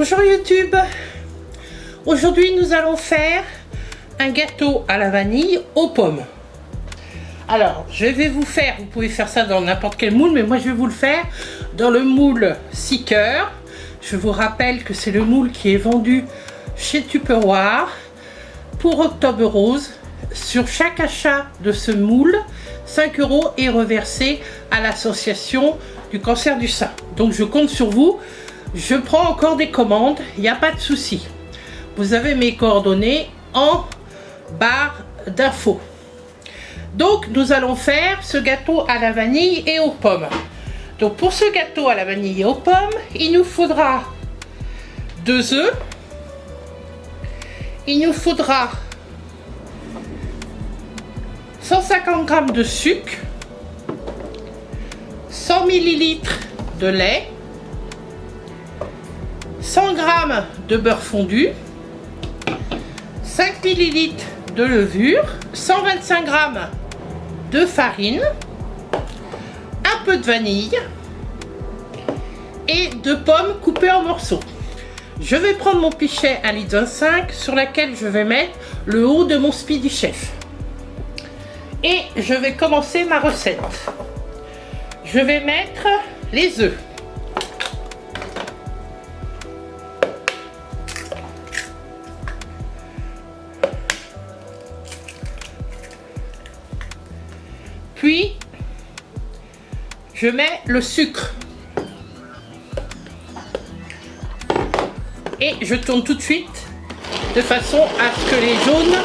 Bonjour YouTube. Aujourd'hui nous allons faire un gâteau à la vanille aux pommes. Alors je vais vous faire, vous pouvez faire ça dans n'importe quel moule, mais moi je vais vous le faire dans le moule 6 cœurs. Je vous rappelle que c'est le moule qui est vendu chez Tupperware pour Octobre Rose. Sur chaque achat de ce moule, 5 € est reversé à l'association du cancer du sein. Donc je compte sur vous. Je prends encore des commandes, il n'y a pas de souci. Vous avez mes coordonnées en barre d'infos. Donc nous allons faire ce gâteau à la vanille et aux pommes. Donc pour ce gâteau à la vanille et aux pommes, il nous faudra 2 œufs. Il nous faudra 150 g de sucre, 100 ml de lait, 100 g de beurre fondu, 5 ml de levure, 125 g de farine, un peu de vanille et 2 pommes coupées en morceaux. Je vais prendre mon pichet 1,25 litre sur laquelle je vais mettre le haut de mon Speedy Chef. Et je vais commencer ma recette. Je vais mettre les œufs. Puis, je mets le sucre. Et je tourne tout de suite de façon à ce que les jaunes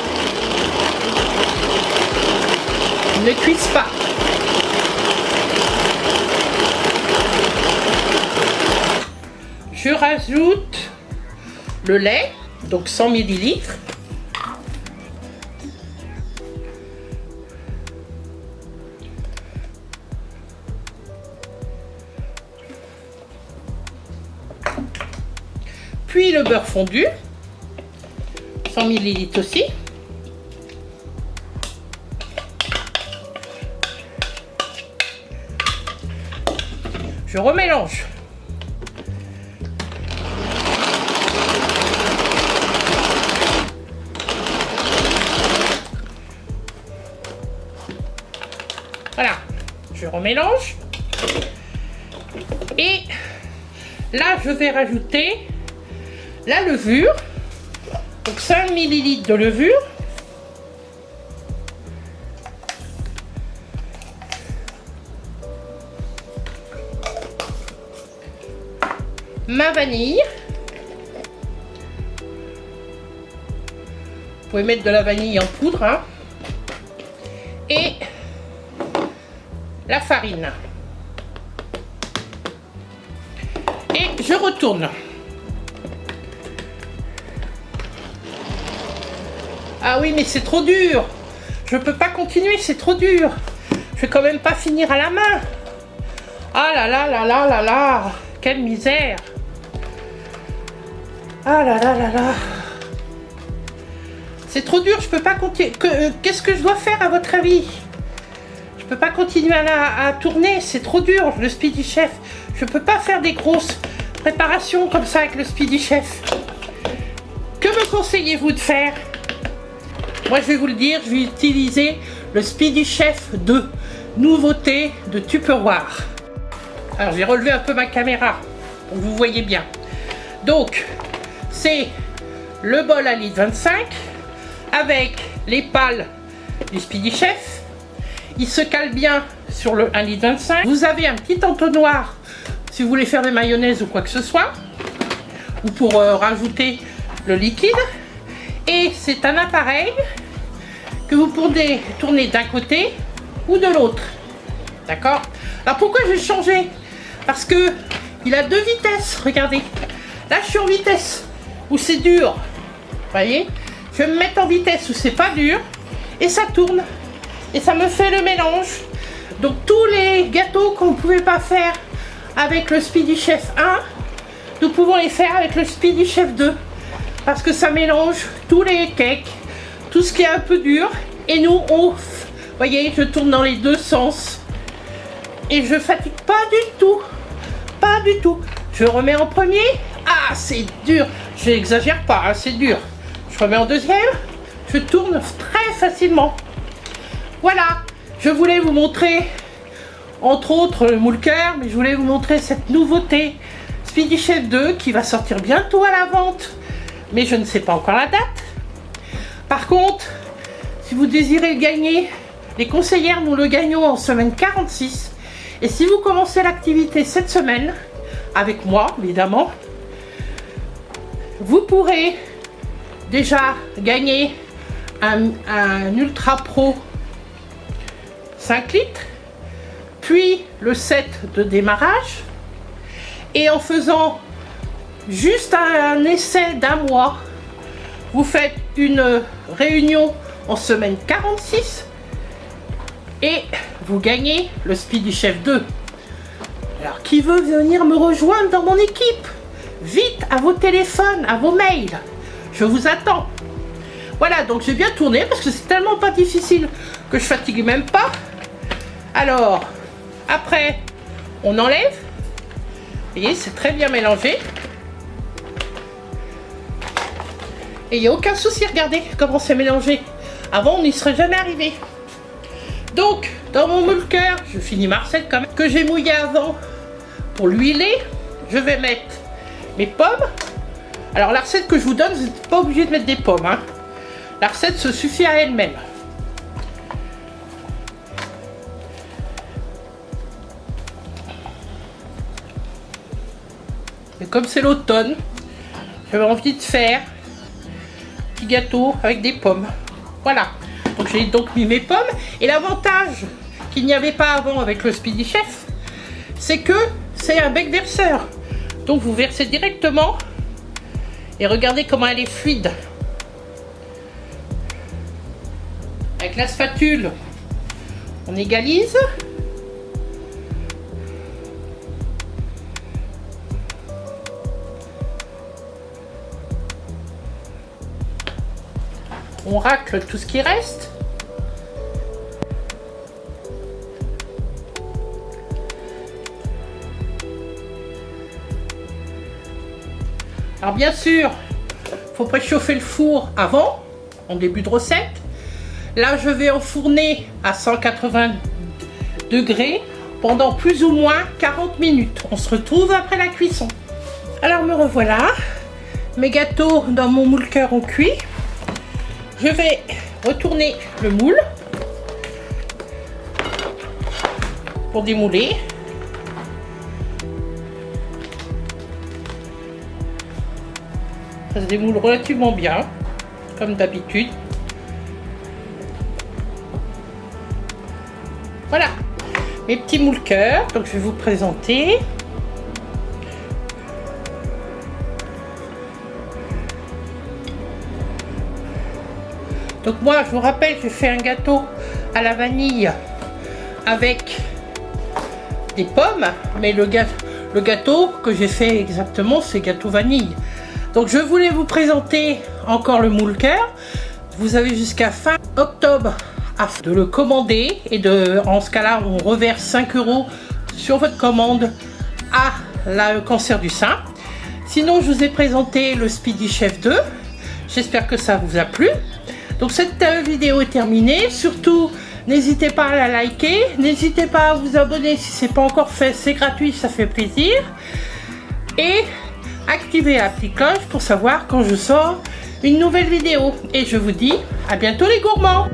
ne cuisent pas. Je rajoute le lait, donc 100 ml. Puis le beurre fondu, 100 ml aussi. Je remélange. Voilà, je remélange. Et là, je vais rajouter la levure, donc 5 ml de levure, ma vanille, vous pouvez mettre de la vanille en poudre, hein, et la farine. Et je retourne. Ah oui, mais c'est trop dur. Je peux pas continuer, c'est trop dur. Je vais quand même pas finir à la main. Ah là là là là là là. Quelle misère. Ah là là là là. C'est trop dur, je peux pas continuer. Qu'est-ce que je dois faire à votre avis? Je peux pas continuer à tourner, c'est trop dur, le Speedy Chef. Je peux pas faire des grosses préparations comme ça avec le Speedy Chef. Que me conseillez-vous de faire? Moi je vais vous le dire, je vais utiliser le Speedy Chef 2, nouveauté de Tupperware. Alors j'ai relevé un peu ma caméra pour que vous voyez bien. Donc c'est le bol à 1,25 litre avec les pales du Speedy Chef. Il se cale bien sur le 1,25 litre. Vous avez un petit entonnoir si vous voulez faire des mayonnaises ou quoi que ce soit, ou pour rajouter le liquide. Et c'est un appareil que vous pourrez tourner d'un côté ou de l'autre. D'accord? Alors pourquoi j'ai changé? Parce que il a 2 vitesses, regardez. Là je suis en vitesse où c'est dur. Vous voyez? Je vais me mettre en vitesse où c'est pas dur. Et ça tourne. Et ça me fait le mélange. Donc tous les gâteaux qu'on ne pouvait pas faire avec le Speedy Chef 1, nous pouvons les faire avec le Speedy Chef 2. Parce que ça mélange tous les cakes, tout ce qui est un peu dur. Et nous, vous voyez, je tourne dans les 2 sens. Et je fatigue pas du tout. Pas du tout. Je remets en premier. Ah, Ah, c'est dur. Je n'exagère pas, hein, c'est dur. Je remets en deuxième. Je tourne très facilement. Voilà. Je voulais vous montrer, entre autres, le moule cœur, mais je voulais vous montrer cette nouveauté Speedy Chef 2 qui va sortir bientôt à la vente. Mais je ne sais pas encore la date. Par contre, si vous désirez le gagner, les conseillères, nous le gagnons en semaine 46. Et si vous commencez l'activité cette semaine, avec moi évidemment, vous pourrez déjà gagner un Ultra Pro 5 litres, puis le set de démarrage. Et en faisant juste un essai d'un mois, vous faites une réunion en semaine 46 et vous gagnez le Speedy Chef 2. Alors, qui veut venir me rejoindre dans mon équipe? Vite, à vos téléphones, à vos mails. Je vous attends. Voilà, donc j'ai bien tourné parce que c'est tellement pas difficile que je fatigue même pas. Alors, après, on enlève. Vous voyez, c'est très bien mélangé. Et il n'y a aucun souci, regardez comment c'est mélangé. Avant, on n'y serait jamais arrivé. Donc, dans mon moule cœur, je finis ma recette quand même, que j'ai mouillé avant pour l'huiler. Je vais mettre mes pommes. Alors, la recette que je vous donne, vous n'êtes pas obligé de mettre des pommes, hein. La recette se suffit à elle-même. Et comme c'est l'automne, j'avais envie de faire un petit gâteau avec des pommes. Voilà. Donc j'ai donc mis mes pommes. Et l'avantage qu'il n'y avait pas avant avec le Speedy Chef, c'est que c'est un bec verseur. Donc vous versez directement. Et regardez comment elle est fluide. Avec la spatule, on égalise. On racle tout ce qui reste. Alors bien sûr, il faut préchauffer le four avant, en début de recette. Là, je vais enfourner à 180 degrés pendant plus ou moins 40 minutes. On se retrouve après la cuisson. Alors me revoilà. Mes gâteaux dans mon moule cœur ont cuit. Je vais retourner le moule pour démouler. Ça se démoule relativement bien, comme d'habitude. Voilà, mes petits moules cœurs. Donc je vais vous présenter. Donc moi, je vous rappelle, j'ai fait un gâteau à la vanille avec des pommes, mais le gâteau que j'ai fait exactement, c'est gâteau vanille. Donc je voulais vous présenter encore le moule cœur. Vous avez jusqu'à fin octobre de le commander et en ce cas-là, on reverse 5 € sur votre commande à le cancer du sein. Sinon, je vous ai présenté le Speedy Chef 2. J'espère que ça vous a plu. Donc cette vidéo est terminée. Surtout, n'hésitez pas à la liker. N'hésitez pas à vous abonner si ce n'est pas encore fait. C'est gratuit, ça fait plaisir. Et activez la petite cloche pour savoir quand je sors une nouvelle vidéo. Et je vous dis à bientôt les gourmands.